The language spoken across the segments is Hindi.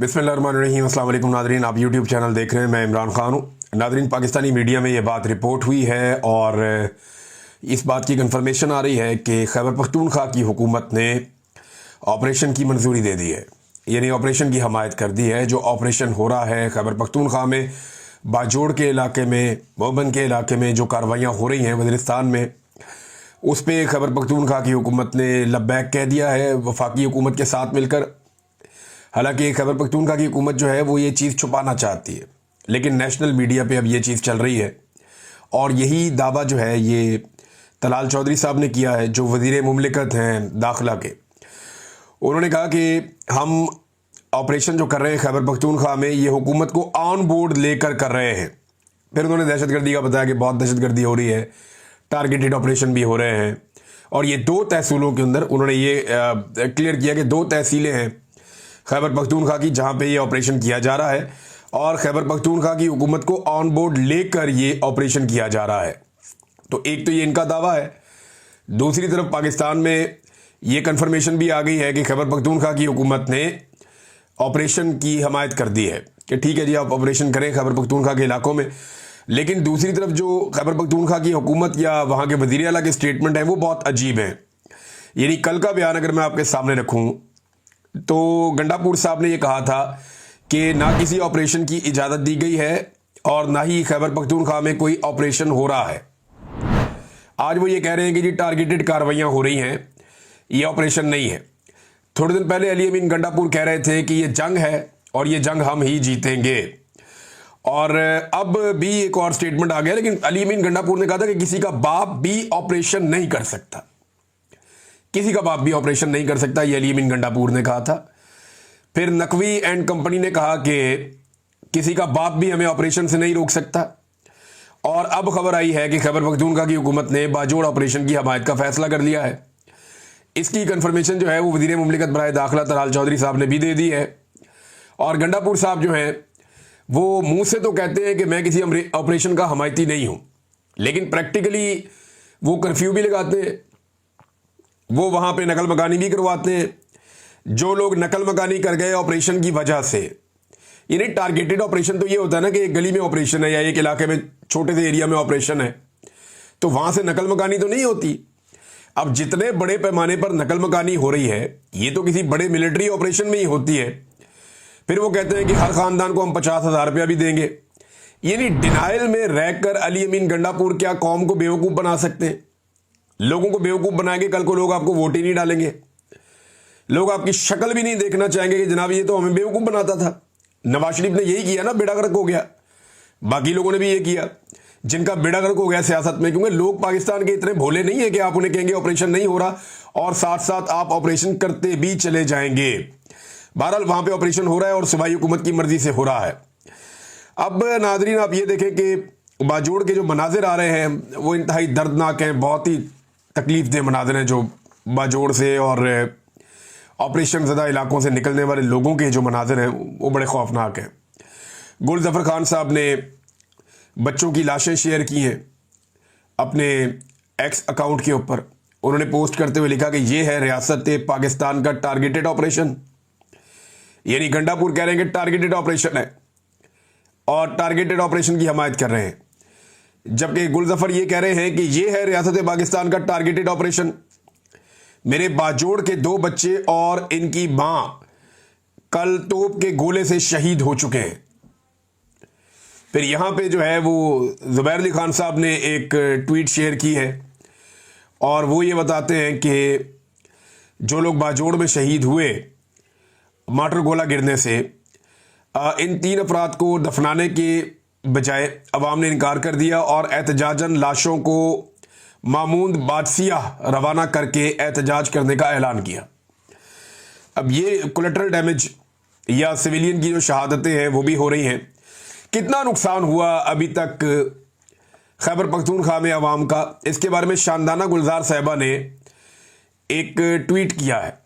बिस्मिल्लाहिर्रहमानिर्रहीम। अस्सलाम वालेकुम नादरीन, आप यूट्यूब चैनल देख रहे हैं। मैं इमरान खान हूँ। नादरीन, पाकिस्तानी मीडिया में ये बात रिपोर्ट हुई है और इस बात की कंफर्मेशन आ रही है कि खैबर पख्तूनख्वा की हुकूमत ने ऑपरेशन की मंजूरी दे दी है, यानी ऑपरेशन की हमायत कर दी है। जो ऑपरेशन हो रहा है खैबर पख्तूनख्वा में, बाजोड़ के इलाके में, मोहबन के इलाके में जो कार्रवाइयाँ हो रही हैं वज़ीरिस्तान में, उस पर खैबर पख्तूनख्वा की हुकूमत ने लब्बैक कह दिया है वफाकी हुकूमत के साथ मिलकर। हालांकि खैबर पख्तूनख्वा की हुकूमत जो है वो ये चीज़ छुपाना चाहती है, लेकिन नेशनल मीडिया पे अब ये चीज़ चल रही है। और यही दावा जो है ये तलाल चौधरी साहब ने किया है, जो वज़ीर मुमलिकत हैं दाखिला के। उन्होंने कहा कि हम ऑपरेशन जो कर रहे हैं खैबर पख्तूनख्वा में, ये हुकूमत को ऑन बोर्ड लेकर कर रहे हैं। फिर उन्होंने दहशतगर्दी का बताया कि बहुत दहशतगर्दी हो रही है, टारगेटेड ऑपरेशन भी हो रहे हैं। और ये 2 तहसीलों के अंदर उन्होंने ये क्लियर किया कि 2 तहसीलें हैं खैबर पख्तूनख्वा की जहां पे ये ऑपरेशन किया जा रहा है, और खैबर पख्तूनख्वा की हुकूमत को ऑन बोर्ड लेकर ये ऑपरेशन किया जा रहा है। तो एक तो ये इनका दावा है। दूसरी तरफ पाकिस्तान में ये कंफर्मेशन भी आ गई है कि खैबर पख्तूनख्वा की हुकूमत ने ऑपरेशन की हमायत कर दी है कि ठीक है जी, आप ऑपरेशन करें खैबर पख्तूनख्वा के इलाकों में। लेकिन दूसरी तरफ जो खैबर पख्तूनख्वा की हुकूमत या वहाँ के वज़ीर आला के स्टेटमेंट हैं वो बहुत अजीब हैं। यानी कल का बयान अगर मैं आपके सामने रखूँ तो गंडापुर साहब ने ये कहा था कि ना किसी ऑपरेशन की इजाज़त दी गई है और ना ही खैबर पख्तूनख्वा में कोई ऑपरेशन हो रहा है। आज वो ये कह रहे हैं कि जी टारगेटेड कार्रवाइयाँ हो रही हैं, ये ऑपरेशन नहीं है। थोड़े दिन पहले अली अमीन गंडापुर कह रहे थे कि ये जंग है और ये जंग हम ही जीतेंगे। और अब भी एक और स्टेटमेंट आ गया, लेकिन अली अमीन गंडापुर ने कहा था कि किसी का बाप भी ऑपरेशन नहीं कर सकता, किसी का बाप भी ऑपरेशन नहीं कर सकता, ये अली अमीन गंडापुर ने कहा था। फिर नकवी एंड कंपनी ने कहा कि किसी का बाप भी हमें ऑपरेशन से नहीं रोक सकता। और अब खबर आई है कि खैबर पख्तूनख्वा की हुकूमत ने बाजोड़ ऑपरेशन की हमायत का फैसला कर लिया है। इसकी कंफर्मेशन जो है वो वज़ीर मुमलिकत बराए दाखिला तलाल चौधरी साहब ने भी दे दी है। और गंडापुर साहब जो हैं वो मुंह से तो कहते हैं कि मैं किसी ऑपरेशन का हमायती नहीं हूं, लेकिन प्रैक्टिकली वो कर्फ्यू भी लगाते हैं, वो वहां पे नकल मकानी भी करवाते हैं। जो लोग नकल मकानी कर गए ऑपरेशन की वजह से, यानी टारगेटेड ऑपरेशन तो ये होता है ना कि एक गली में ऑपरेशन है या एक इलाके में छोटे से एरिया में ऑपरेशन है, तो वहां से नकल मकानी तो नहीं होती। अब जितने बड़े पैमाने पर नकल मकानी हो रही है, ये तो किसी बड़े मिलिट्री ऑपरेशन में ही होती है। फिर वो कहते हैं कि हर खानदान को हम 50,000 रुपया भी देंगे। यानी डिनाइल में रहकर अली अमीन गंडापुर क्या कौम को बेवकूफ़ बना सकते हैं? लोगों को बेवकूफ़ बनाएंगे, कल को लोग आपको वोट ही नहीं डालेंगे, लोग आपकी शक्ल भी नहीं देखना चाहेंगे कि जनाब ये तो हमें बेवकूफ़ बनाता था। नवाज शरीफ ने यही किया ना, बेड़ा गर्क हो गया। बाकी लोगों ने भी ये किया जिनका बेड़ा गर्क हो गया सियासत में, क्योंकि लोग पाकिस्तान के इतने भोले नहीं है कि आप उन्हें कहेंगे ऑपरेशन नहीं हो रहा और साथ साथ आप ऑपरेशन करते भी चले जाएंगे। बहरहाल वहां पे ऑपरेशन हो रहा है और सूबाई हुकूमत की मर्जी से हो रहा है। अब नाजरीन आप ये देखें कि बाजोड़ के जो मनाजिर आ रहे हैं वो इंतहाई दर्दनाक हैं, बहुत ही तकलीफ दे मनाजिर हैं जो बाजोड़ से और ऑपरेशन ज़दा इलाकों से निकलने वाले लोगों के जो मनाजिर हैं वो बड़े खौफनाक हैं। गुल ज़फ़र खान साहब ने बच्चों की लाशें शेयर की हैं अपने एक्स अकाउंट के ऊपर। उन्होंने पोस्ट करते हुए लिखा कि ये है रियासत पाकिस्तान का टारगेटेड ऑपरेशन। यानी गंडापुर कह रहे हैं कि टारगेटेड ऑपरेशन है और टारगेटेड ऑपरेशन की हमायत कर रहे हैं, जबकि गुल ज़फ़र ये कह रहे हैं कि ये है रियासत पाकिस्तान का टारगेटेड ऑपरेशन। मेरे बाजोड़ के 2 बच्चे और इनकी मां कल तोप के गोले से शहीद हो चुके हैं। फिर यहां पे जो है वो ज़ुबैर अली खान साहब ने एक ट्वीट शेयर की है और वो ये बताते हैं कि जो लोग बाजोड़ में शहीद हुए माटर गोला गिरने से, इन 3 अफराद को दफनाने के बजाय अवाम ने इनकार कर दिया और एहतजाजन लाशों को मामूद बादशियाह रवाना करके एहतजाज करने का ऐलान किया। अब ये कोलेटरल डैमेज या सिविलियन की जो शहादतें हैं वो भी हो रही हैं। कितना नुकसान हुआ अभी तक खैबर पख्तूनख्वा में अवाम का, इसके बारे में शानदाना गुलजार साहिबा ने एक ट्वीट किया है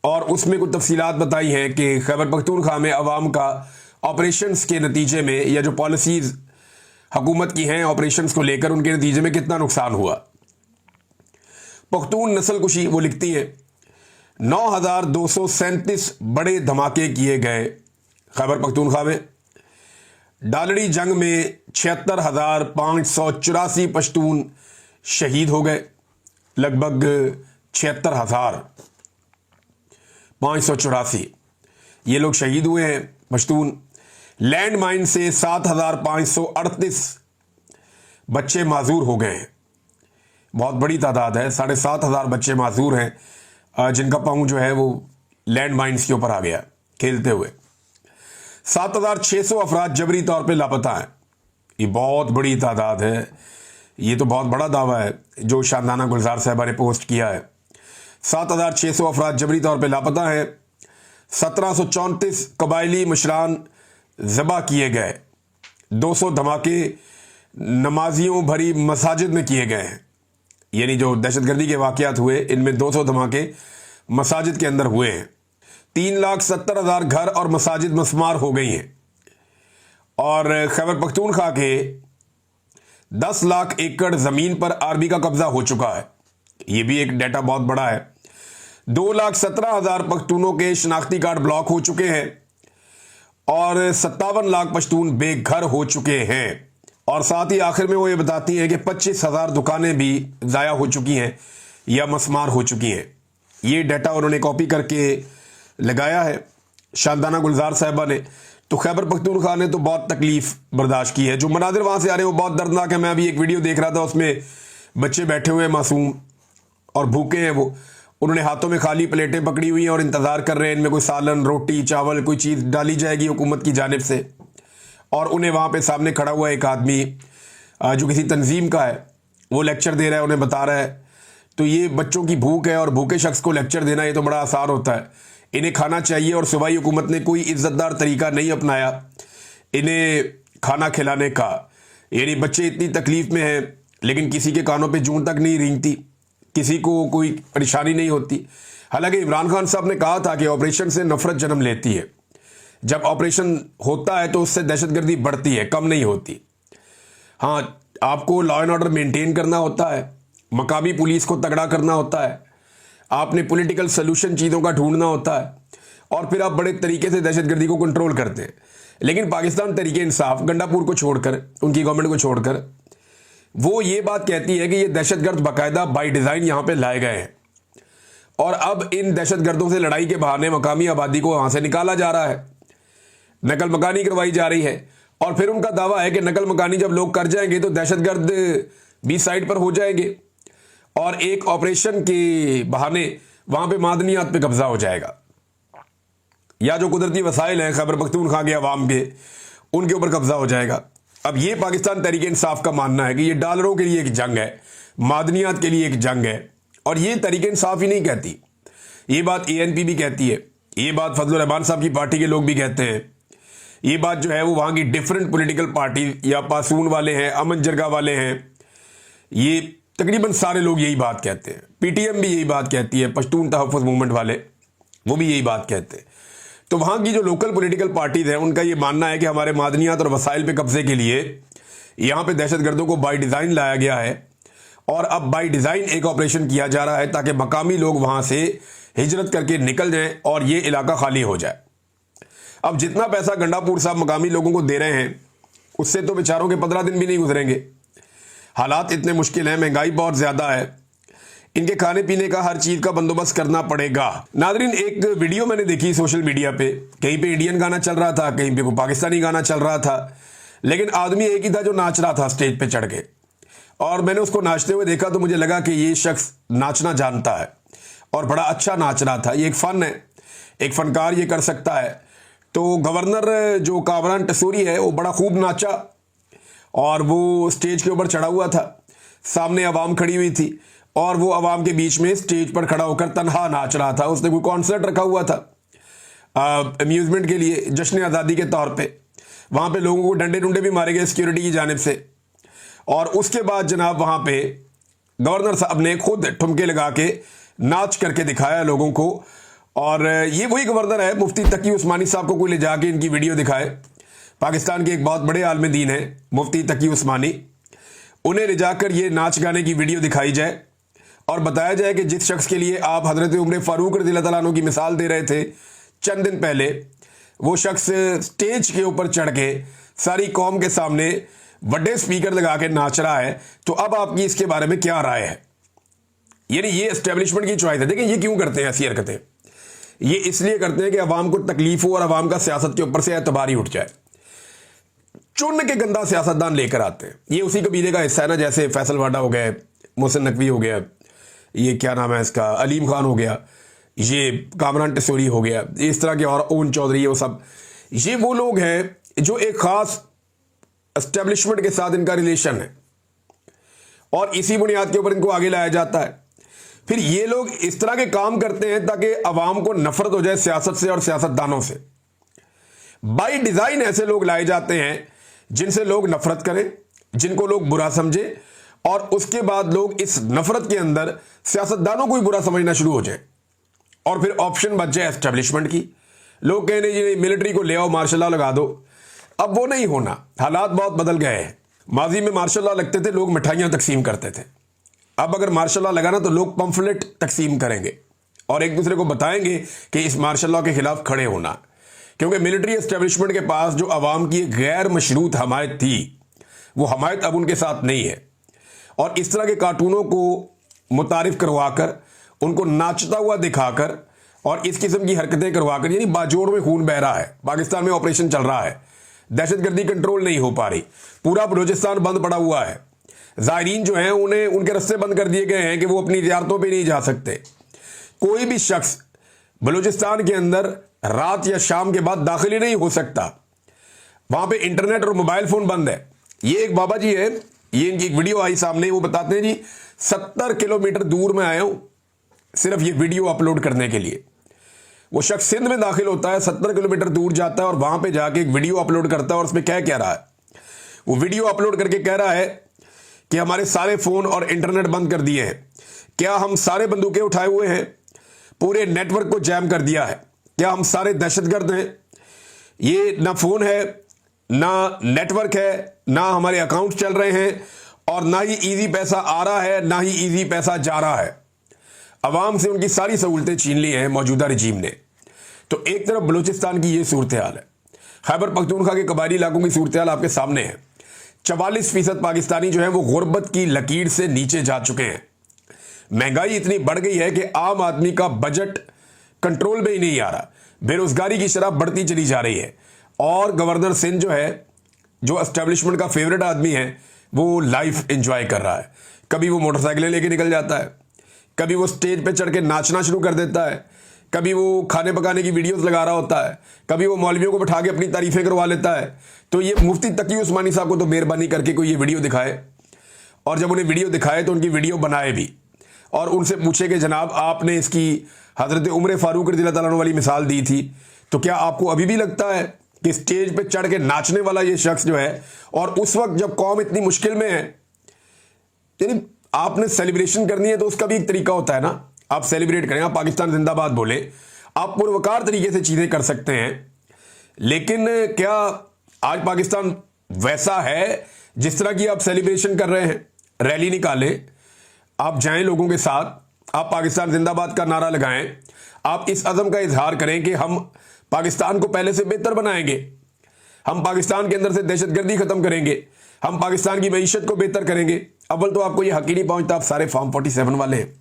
और उसमें कुछ तफसीलात बताई हैं कि खैबर पख्तूनख्वा में अवाम का ऑपरेशंस के नतीजे में या जो पॉलिसीज़ हुकूमत की हैं ऑपरेशंस को लेकर, उनके नतीजे में कितना नुकसान हुआ। पख्तून नस्ल कुशी वो लिखती हैं 9,237 बड़े धमाके किए गए खैबर पख्तूनख्वा में डालड़ी जंग में 76,584 पश्तून शहीद हो गए। लगभग 76,584 ये लोग शहीद हुए हैं पश्तून। लैंड माइन से 7,538 बच्चे माजूर हो गए हैं। बहुत बड़ी तादाद है, 7,500 बच्चे माजूर हैं जिनका पाँव जो है वो लैंड माइन्स के ऊपर आ गया खेलते हुए। 7,600 अफराद जबरी तौर पे लापता हैं। ये बहुत बड़ी तादाद है। ये तो बहुत बड़ा दावा है जो शानदाना गुलजार साहबा ने पोस्ट किया है। 7,600 अफराद जबरी तौर पे लापता हैं। 1,734 कबायली मुशरान ज़बा किए गए। 200 धमाके नमाजियों भरी मसाजिद में किए गए हैं। यानी जो दहशतगर्दी के वाक़यात हुए इनमें 200 धमाके मसाजिद के अंदर हुए हैं। 3,70,000 घर और मसाजिद मस्मार हो गई हैं। और खैबर पख्तूनख्वा के 10 लाख एकड़ ज़मीन पर आर्मी का कब्जा हो चुका है। ये भी एक डाटा बहुत बड़ा है। 2,17,000 पख्तूनों के शनाख्ती कार्ड ब्लॉक हो चुके हैं और 57 लाख पश्तून बेघर हो चुके हैं। और साथ ही आखिर में वो ये बताती हैं कि 25,000 दुकानें भी ज़ाया हो चुकी हैं या मस्मार हो चुकी हैं। ये डाटा उन्होंने कॉपी करके लगाया है शानदाना गुलजार साहबा ने। तो खैबर पख्तूनख्वा ने तो बहुत तकलीफ बर्दाश्त की है। जो मनाजिर वहाँ से आ रहे हैं वो बहुत दर्दनाक है। मैं अभी एक वीडियो देख रहा था, उसमें बच्चे बैठे हुए मासूम और भूखे हैं। वो उन्होंने हाथों में खाली प्लेटें पकड़ी हुई हैं और इंतज़ार कर रहे हैं इनमें कोई सालन, रोटी, चावल, कोई चीज़ डाली जाएगी हुकूमत की जानिब से। और उन्हें वहाँ पे सामने खड़ा हुआ एक आदमी जो किसी तंजीम का है वो लेक्चर दे रहा है, उन्हें बता रहा है। तो ये बच्चों की भूख है और भूखे शख्स को लेक्चर देना ये तो बड़ा आसान होता है। इन्हें खाना चाहिए और सूबाई हुकूमत ने कोई इज़्ज़तदार तरीका नहीं अपनाया इन्हें खाना खिलाने का। यानी बच्चे इतनी तकलीफ़ में हैं लेकिन किसी के कानों पे जूं तक नहीं रेंगती, किसी को कोई परेशानी नहीं होती। हालांकि इमरान खान साहब ने कहा था कि ऑपरेशन से नफरत जन्म लेती है। जब ऑपरेशन होता है तो उससे दहशतगर्दी बढ़ती है, कम नहीं होती। हाँ, आपको लॉ एंड ऑर्डर मेंटेन करना होता है, मकामी पुलिस को तगड़ा करना होता है, आपने पॉलिटिकल सलूशन चीज़ों का ढूंढना होता है और फिर आप बड़े तरीके से दहशतगर्दी को कंट्रोल करते हैं। लेकिन पाकिस्तान तरीके इंसाफ गंडापुर को छोड़कर, उनकी गवर्नमेंट को छोड़कर, वो ये बात कहती है कि ये दहशतगर्द बाकायदा बाई डिज़ाइन यहाँ पे लाए गए हैं और अब इन दहशतगर्दों से लड़ाई के बहाने मकामी आबादी को वहाँ से निकाला जा रहा है, नकल मकानी करवाई जा रही है। और फिर उनका दावा है कि नकल मकानी जब लोग कर जाएंगे तो दहशतगर्द भी साइड पर हो जाएंगे और एक ऑपरेशन के बहाने वहां पे मादनियात पे कब्जा हो जाएगा, या जो कुदरती वसाइल हैं खैबर पख्तूनख्वा के अवाम के, उनके ऊपर कब्जा हो जाएगा। अब ये पाकिस्तान तहरीक इंसाफ का मानना है कि ये डॉलरों के लिए एक जंग है, मादनियात के लिए एक जंग है। और ये तहरीक इंसाफ ही नहीं कहती, ये बात ANP भी कहती है, ये बात फजलुर रहमान साहब की पार्टी के लोग भी कहते हैं, ये बात जो है वो वहाँ की डिफरेंट पॉलिटिकल पार्टी या पासून वाले हैं, अमन जरगा वाले हैं, ये तकरीबन सारे लोग यही बात कहते हैं। PTM भी यही बात कहती है, पश्तून तहफ़्फ़ुज़ मूवमेंट वाले वो भी यही बात कहते हैं। तो वहाँ की जो लोकल पॉलिटिकल पार्टीज़ हैं उनका ये मानना है कि हमारे मादनियात और वसाइल पे कब्जे के लिए यहाँ पे दहशतगर्दों को बाई डिज़ाइन लाया गया है और अब बाई डिज़ाइन एक ऑपरेशन किया जा रहा है ताकि मकामी लोग वहाँ से हिजरत करके निकल जाएँ और ये इलाका खाली हो जाए। अब जितना पैसा गंडापुर साहब मकामी लोगों को दे रहे हैं उससे तो बेचारों के 15 दिन भी नहीं गुजरेंगे। हालात इतने मुश्किल हैं, महंगाई बहुत ज़्यादा है, इनके खाने पीने का हर चीज़ का बंदोबस्त करना पड़ेगा। नादरीन, एक वीडियो मैंने देखी सोशल मीडिया पे, कहीं पे इंडियन गाना चल रहा था, कहीं पे कोई पाकिस्तानी गाना चल रहा था, लेकिन आदमी एक ही था जो नाच रहा था स्टेज पे चढ़ के। और मैंने उसको नाचते हुए देखा तो मुझे लगा कि ये शख्स नाचना जानता है और बड़ा अच्छा नाच रहा था। ये एक फ़न है, एक फ़नकार ये कर सकता है। तो गवर्नर जो कामरान टसूरी है वो बड़ा खूब नाचा और वो स्टेज के ऊपर चढ़ा हुआ था, सामने आवाम खड़ी हुई थी और वो आवाम के बीच में स्टेज पर खड़ा होकर तन्हा नाच रहा था। उसने कोई कॉन्सर्ट रखा हुआ था अम्यूज़मेंट के लिए, जश्न आज़ादी के तौर पे। वहाँ पे लोगों को डंडे डुंडे भी मारे गए सिक्योरिटी की जानिब से। और उसके बाद जनाब वहाँ पे गवर्नर साहब ने खुद ठुमके लगा के नाच करके दिखाया लोगों को। और ये वही गवर्नर है, मुफ्ती तकी उस्मानी साहब को कोई ले जाके इनकी वीडियो दिखाए। पाकिस्तान के एक बहुत बड़े आलिम दीन है मुफ्ती तकी उस्मानी, उन्हें ले जाकर ये नाच गाने की वीडियो दिखाई जाए और बताया जाए कि जिस शख्स के लिए आप हज़रत उमर फ़ारूक रज़ियल्लाहु तआला अन्हु की मिसाल दे रहे थे चंद दिन पहले, वो शख्स स्टेज के ऊपर चढ़ के सारी कौम के सामने बड़े स्पीकर लगा के नाच रहा है, तो अब आपकी इसके बारे में क्या राय है? यानी ये एस्टेब्लिशमेंट की चॉइस है। देखिए ये क्यों करते हैं ऐसी हरकतें? ये इसलिए करते हैं कि अवाम को तकलीफ हो और अवाम का सियासत के ऊपर से एतबार ही उठ जाए। चुन के गंदा सियासतदान लेकर आते हैं। ये उसी कबीले का हिस्सा है ना, जैसे फैसल वाडा हो गया, मोहसिन नकवी हो गया, ये क्या नाम है इसका, अलीम खान हो गया, ये कामरान टिसोरी हो गया, इस तरह के और ओन चौधरी, वो सब ये वो लोग हैं जो एक खास एस्टेब्लिशमेंट के साथ इनका रिलेशन है और इसी बुनियाद के ऊपर इनको आगे लाया जाता है। फिर ये लोग इस तरह के काम करते हैं ताकि अवाम को नफरत हो जाए सियासत से और सियासतदानों से। बाय डिजाइन ऐसे लोग लाए जाते हैं जिनसे लोग नफरत करें, जिनको लोग बुरा समझे, और उसके बाद लोग इस नफरत के अंदर सियासतदानों को ही बुरा समझना शुरू हो जाए और फिर ऑप्शन बच जाए एस्टेब्लिशमेंट की। लोग कहने जी मिलिट्री को ले आओ, मार्शल लॉ लगा दो। अब वो नहीं होना, हालात बहुत बदल गए हैं। माजी में मार्शल लॉ लगते थे, लोग मिठाइयां तकसीम करते थे। अब अगर मार्शल लॉ लगाना तो लोग पंफलेट तकसीम करेंगे और एक दूसरे को बताएंगे कि इस मार्शल लॉ के खिलाफ खड़े होना, क्योंकि मिलिट्री एस्टेब्लिशमेंट के पास जो अवाम की गैर मशरूत हमायत थी, वो हमायत अब उनके साथ नहीं है। और इस तरह के कार्टूनों को मुतारिफ करवाकर, उनको नाचता हुआ दिखाकर और इस किस्म की हरकतें करवाकर, यानी बाजोड़ में खून बह रहा है। पाकिस्तान में ऑपरेशन चल रहा है, दहशतगर्दी कंट्रोल नहीं हो पा रही, पूरा बलूचिस्तान बंद पड़ा हुआ है। ज़ायरीन जो हैं उन्हें उनके रास्ते बंद कर दिए गए हैं कि वो अपनी ज़ियारतों पे नहीं जा सकते। कोई भी शख्स बलूचिस्तान के अंदर रात या शाम के बाद दाखिल ही नहीं हो सकता। वहां पे इंटरनेट और मोबाइल फोन बंद है। ये एक बाबा जी है, ये इनकी एक वीडियो आई सामने, वो बताते हैं जी 70 किलोमीटर दूर में आया हूं सिर्फ ये वीडियो अपलोड करने के लिए। वो शख्स सिंध में दाखिल होता है, 70 किलोमीटर दूर जाता है और वहां पे जाके एक वीडियो अपलोड करता है और उसमें क्या कह रहा है? वो वीडियो अपलोड करके कह रहा है कि हमारे सारे फोन और इंटरनेट बंद कर दिए हैं। क्या हम सारे बंदूकें उठाए हुए हैं? पूरे नेटवर्क को जैम कर दिया है। क्या हम सारे दहशतगर्द हैं? ये ना फोन है, ना नेटवर्क है, ना हमारे अकाउंट चल रहे हैं और ना ही इजी पैसा आ रहा है, ना ही इजी पैसा जा रहा है। अवाम से उनकी सारी सहूलतें छीन ली हैं मौजूदा रजीम ने। तो एक तरफ बलूचिस्तान की ये सूरत हाल है, खैबर पख्तूनख्वा के कबायली इलाकों की सूरत हाल आपके सामने है। 44% पाकिस्तानी जो है वो गुर्बत की लकीर से नीचे जा चुके हैं। महंगाई इतनी बढ़ गई है कि आम आदमी का बजट कंट्रोल में ही नहीं आ रहा। बेरोजगारी की शरह बढ़ती चली जा रही है और गवर्नर सिंध जो है, जो एस्टेब्लिशमेंट का फेवरेट आदमी है, वो लाइफ एंजॉय कर रहा है। कभी वो मोटरसाइकिलें लेके निकल जाता है, कभी वो स्टेज पे चढ़ के नाचना शुरू कर देता है, कभी वो खाने पकाने की वीडियोस लगा रहा होता है, कभी वो मौलवियों को बैठा के अपनी तारीफें करवा लेता है। तो ये मुफ्ती तकी उस्मानी साहब को तो मेहरबानी करके कोई ये वीडियो दिखाए, और जब उन्हें वीडियो दिखाए तो उनकी वीडियो बनाए भी और उनसे पूछे कि जनाब आपने इसकी हजरत उमर फारूक रज़ियल्लाहु ताला अन्हु वाली मिसाल दी थी, तो क्या आपको अभी भी लगता है कि स्टेज पे चढ़ के नाचने वाला ये शख्स जो है, और उस वक्त जब कौम इतनी मुश्किल में है, यानी आपने सेलिब्रेशन करनी है तो उसका भी एक तरीका होता है ना, आप सेलिब्रेट करें, आप पाकिस्तान जिंदाबाद बोले, आप पुरवकार तरीके से चीजें कर सकते हैं। लेकिन क्या आज पाकिस्तान वैसा है जिस तरह की आप सेलिब्रेशन कर रहे हैं? रैली निकालें, आप जाएं लोगों के साथ, आप पाकिस्तान जिंदाबाद का नारा लगाएं, आप इस अज़म का इजहार करें कि हम पाकिस्तान को पहले से बेहतर बनाएंगे, हम पाकिस्तान के अंदर से दहशतगर्दी खत्म करेंगे, हम पाकिस्तान की मईशत को बेहतर करेंगे। अव्वल तो आपको यह हक ही नहीं पहुंचता, आप सारे फॉर्म 47 वाले हैं,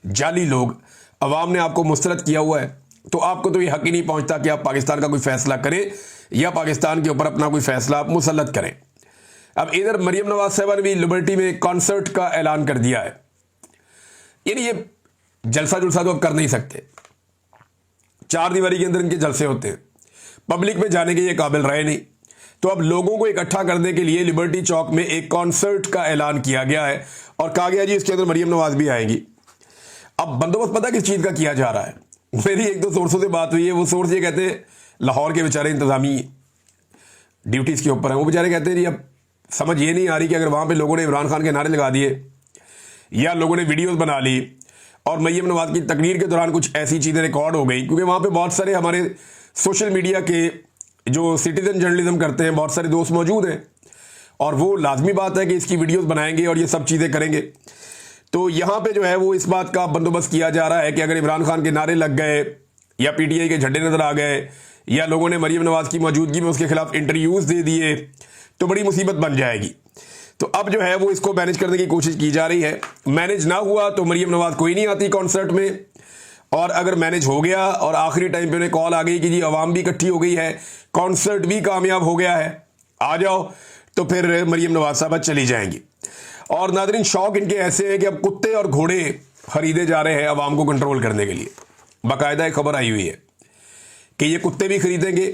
जाली लोग, अवाम ने आपको मुस्तरद किया हुआ है, तो आपको तो यह हक ही नहीं पहुंचता कि आप पाकिस्तान का कोई फैसला करें या पाकिस्तान के ऊपर अपना कोई फैसला आप मुसल्लत करें। अब इधर मरियम नवाज साहबा ने भी लिबर्टी में कॉन्सर्ट का ऐलान कर दिया है। यानी ये जलसा जुलसा तो अब कर नहीं सकते, 4 दीवारी के अंदर इनके जलसे होते हैं, पब्लिक में जाने के ये काबिल रहे नहीं। तो अब लोगों को इकट्ठा करने के लिए लिबर्टी चौक में एक कॉन्सर्ट का ऐलान किया गया है और कहा गया जी इसके अंदर मरियम नवाज भी आएंगी। अब बंदोबस्त पता किस चीज का किया जा रहा है? मेरी 1-2 सोर्सों से बात हुई है, वो सोर्स ये कहते हैं, लाहौर के बेचारे इंतजामी ड्यूटीज के ऊपर हैं, वो बेचारे कहते हैं जी अब समझ ये नहीं आ रही कि अगर वहां पे लोगों ने इमरान खान के नारे लगा दिए या लोगों ने वीडियोस बना ली और मरियम नवाज की तकरीर के दौरान कुछ ऐसी चीजें रिकॉर्ड हो गई, क्योंकि वहां पे बहुत सारे हमारे सोशल मीडिया के जो सिटीजन जर्नलिज्म करते हैं बहुत सारे दोस्त मौजूद हैं और वो लाजमी बात है कि इसकी वीडियोस बनाएंगे और ये सब चीज़ें करेंगे। तो यहाँ पे जो है वो इस बात का बंदोबस्त किया जा रहा है कि अगर इमरान खान के नारे लग गए या पीटीआई के झंडे नजर आ गए या लोगों ने मरीम नवाज की मौजूदगी में उसके खिलाफ इंटरव्यूज दे दिए तो बड़ी मुसीबत बन जाएगी। तो अब जो है वो इसको मैनेज करने की कोशिश की जा रही है। मैनेज ना हुआ तो मरीम नवाज कोई नहीं आती कॉन्सर्ट में, और अगर मैनेज हो गया और आखिरी टाइम पे उन्हें कॉल आ गई कि जी आवाम भी इकट्ठी हो गई है, कॉन्सर्ट भी कामयाब हो गया है, आ जाओ, तो फिर मरीम नवाज साहब चली जाएंगी। और नादरीन, शौक इनके ऐसे हैं कि अब कुत्ते और घोड़े खरीदे जा रहे हैं आवाम को कंट्रोल करने के लिए। बाकायदा एक खबर आई हुई है कि ये कुत्ते भी खरीदेंगे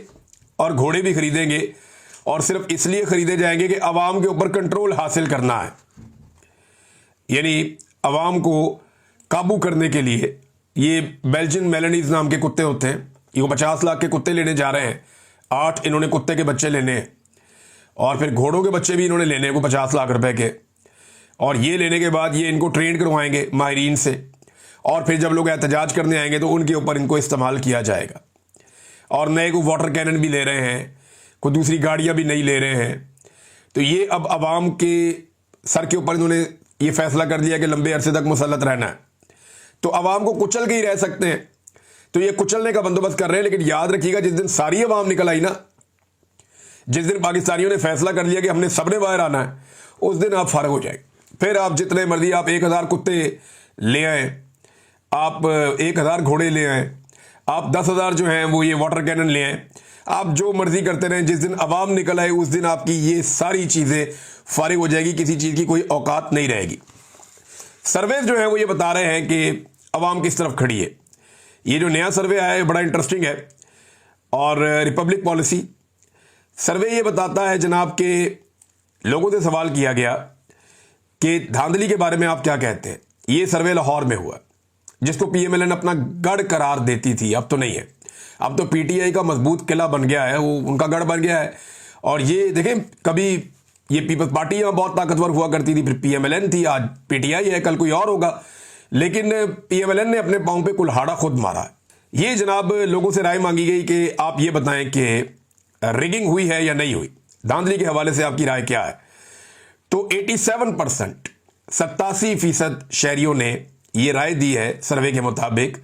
और घोड़े भी खरीदेंगे, और सिर्फ इसलिए खरीदे जाएंगे कि अवाम के ऊपर कंट्रोल हासिल करना है, यानी अवाम को काबू करने के लिए। ये बेल्जियन मेलनीज नाम के कुत्ते होते हैं, ये वो 50 लाख के कुत्ते लेने जा रहे हैं। 8 इन्होंने कुत्ते के बच्चे लेने हैं, और फिर घोड़ों के बच्चे भी इन्होंने लेने हैं वो 50 लाख रुपए के। और ये लेने के बाद ये इनको ट्रेन करवाएंगे माहिरीन से, और फिर जब लोग एहतजाज करने आएंगे तो उनके ऊपर इनको इस्तेमाल किया जाएगा। और नए को वाटर कैनन भी ले रहे हैं, कोई दूसरी गाड़ियां भी नहीं ले रहे हैं। तो ये अब अवाम के सर के ऊपर इन्होंने ये फैसला कर लिया कि लंबे अरसे तक मुसल्लत रहना है, तो अवाम को कुचल के ही रह सकते हैं। तो ये कुचलने का बंदोबस्त कर रहे हैं। लेकिन याद रखिएगा, जिस दिन सारी अवाम निकल आई ना, जिस दिन पाकिस्तानियों ने फैसला कर लिया कि हमने सबने बाहर आना है, उस दिन आप फारग हो जाएंगे। फिर आप जितने मर्जी, आप 1000 कुत्ते ले आए, आप 1000 घोड़े ले आए, आप 10,000 जो हैं वो ये वाटर कैनन ले आए, आप जो मर्जी करते रहें। जिस दिन अवाम निकल आए उस दिन आपकी ये सारी चीज़ें फारिग हो जाएगी, किसी चीज़ की कोई औकात नहीं रहेगी। सर्वे जो है वो ये बता रहे हैं कि अवाम किस तरफ खड़ी है। ये जो नया सर्वे आया है बड़ा इंटरेस्टिंग है, और रिपब्लिक पॉलिसी सर्वे ये बताता है जनाब के लोगों से सवाल किया गया कि धांधली के बारे में आप क्या कहते हैं। ये सर्वे लाहौर में हुआ, जिसको PMLN अपना गढ़ करार देती थी, अब तो नहीं है। अब तो PTI का मजबूत किला बन गया है, वो उनका गढ़ बन गया है। और ये देखें, कभी ये पीपल्स पार्टी यहाँ बहुत ताकतवर हुआ करती थी, फिर PMLN थी, आज PTI है, कल कोई और होगा। लेकिन PMLN ने अपने पांव पे कुल्हाड़ा खुद मारा। ये जनाब लोगों से राय मांगी गई कि आप ये बताएं कि रिगिंग हुई है या नहीं हुई, धांधली के हवाले से आपकी राय क्या है। तो 87%, 87% शहरियों ने ये राय दी है सर्वे के मुताबिक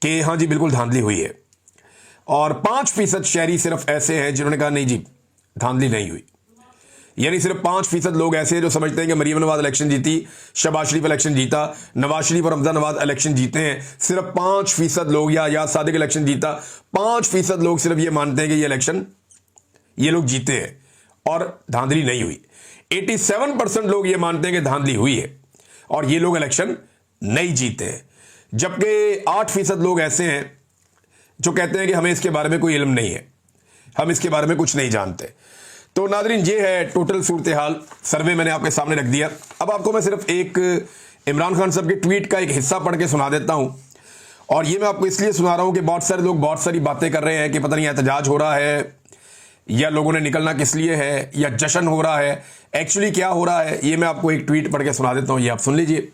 कि हाँ जी बिल्कुल धांधली हुई है। और 5% शहरी सिर्फ ऐसे हैं जिन्होंने कहा नहीं जी धांधली नहीं हुई। यानी सिर्फ 5% लोग ऐसे हैं जो समझते हैं कि मरीम नवाज इलेक्शन जीती, शहबाज शरीफ इलेक्शन जीता, नवाज शरीफ और हमजा नवाज इलेक्शन जीते हैं। सिर्फ 5% लोग, या याद सादिक इलेक्शन जीता, 5% लोग सिर्फ ये मानते हैं कि ये इलेक्शन ये लोग जीते हैं और धांधली नहीं हुई। 87% लोग ये मानते हैं कि धांधली हुई है और ये लोग इलेक्शन नहीं जीते हैं। जबकि 8% लोग ऐसे हैं जो कहते हैं कि हमें इसके बारे में कोई इल्म नहीं है, हम इसके बारे में कुछ नहीं जानते। तो नादरीन, ये है टोटल सूरत हाल। सर्वे मैंने आपके सामने रख दिया। अब आपको मैं सिर्फ एक इमरान खान साहब के ट्वीट का एक हिस्सा पढ़ के सुना देता हूं, और ये मैं आपको इसलिए सुना रहा हूं कि बहुत सारे लोग बहुत सारी बातें कर रहे हैं कि पता नहीं एहतजाज हो रहा है या लोगों ने निकलना किस लिए है या जश्न हो रहा है। एक्चुअली क्या हो रहा है ये मैं आपको एक ट्वीट पढ़ के सुना देता हूं, ये आप सुन लीजिए।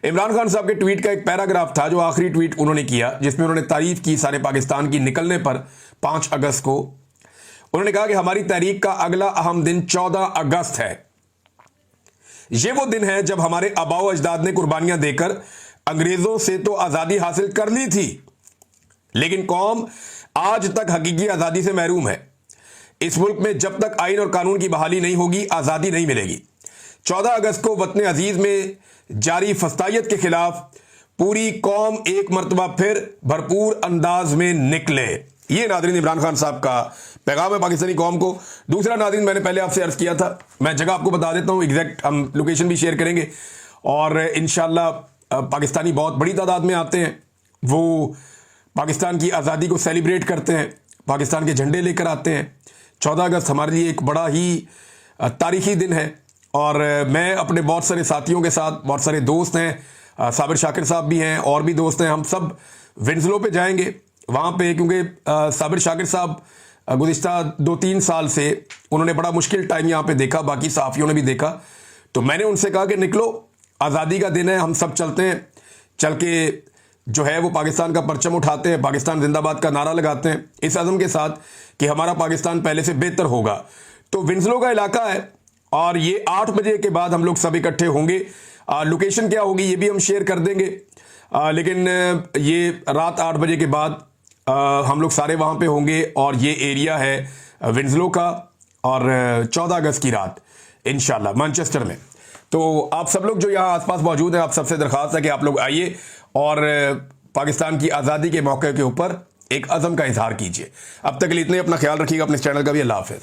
इमरान खान साहब के ट्वीट का एक पैराग्राफ था जो आखिरी ट्वीट उन्होंने किया, जिसमें उन्होंने तारीफ की सारे पाकिस्तान की निकलने पर 5 अगस्त को। उन्होंने कहा कि हमारी तहरीक का अगला अहम दिन 14 अगस्त है। यह वो दिन है जब हमारे आबाओ अजदाद ने कुर्बानियां देकर अंग्रेजों से तो आजादी हासिल कर ली थी, लेकिन कौम आज तक हकीकी आजादी से महरूम है। इस मुल्क में जब तक आइन और कानून की बहाली नहीं होगी आजादी नहीं मिलेगी। 14 अगस्त को वतन अजीज में जारी फस्तायत के खिलाफ पूरी कौम एक मरतबा फिर भरपूर अंदाज में निकले। ये नादरीन इमरान खान साहब का पैगाम है पाकिस्तानी कौम को। दूसरा नादरीन, मैंने पहले आपसे अर्ज किया था, मैं जगह आपको बता देता हूं, एग्जैक्ट हम लोकेशन भी शेयर करेंगे। और इंशाल्लाह पाकिस्तानी बहुत बड़ी तादाद में आते हैं, वो पाकिस्तान की आज़ादी को सेलिब्रेट करते हैं, पाकिस्तान के झंडे लेकर आते हैं। 14 अगस्त हमारे लिए एक बड़ा ही तारीखी दिन है, और मैं अपने बहुत सारे साथियों के साथ, बहुत सारे दोस्त हैं, साबिर शाकिर साहब भी हैं और भी दोस्त हैं, हम सब विंसलो पे जाएंगे वहाँ पे, क्योंकि साबिर शाकिर साहब गुज़िश्ता 2-3 साल से उन्होंने बड़ा मुश्किल टाइम यहाँ पे देखा, बाकी सहाफ़ियों ने भी देखा। तो मैंने उनसे कहा कि निकलो, आज़ादी का दिन है, हम सब चलते हैं, चल के जो है वो पाकिस्तान का परचम उठाते हैं, पाकिस्तान जिंदाबाद का नारा लगाते हैं, इस अज़म के साथ कि हमारा पाकिस्तान पहले से बेहतर होगा। तो विंसलो का इलाका है और ये 8 बजे के बाद हम लोग सब इकट्ठे होंगे। लोकेशन क्या होगी ये भी हम शेयर कर देंगे, लेकिन ये रात 8 बजे के बाद हम लोग सारे वहाँ पे होंगे और ये एरिया है विंसलो का, और 14 अगस्त की रात इंशाल्लाह मैनचेस्टर में। तो आप सब लोग जो यहाँ आसपास मौजूद हैं, आप सबसे दरख्वास्त है कि आप लोग आइए और पाकिस्तान की आज़ादी के मौके के ऊपर एक अज़म का इजहार कीजिए। अब तक के लिए इतने, अपना ख्याल रखिएगा, अपने चैनल का भी। अल्लाह हाफ़िज़।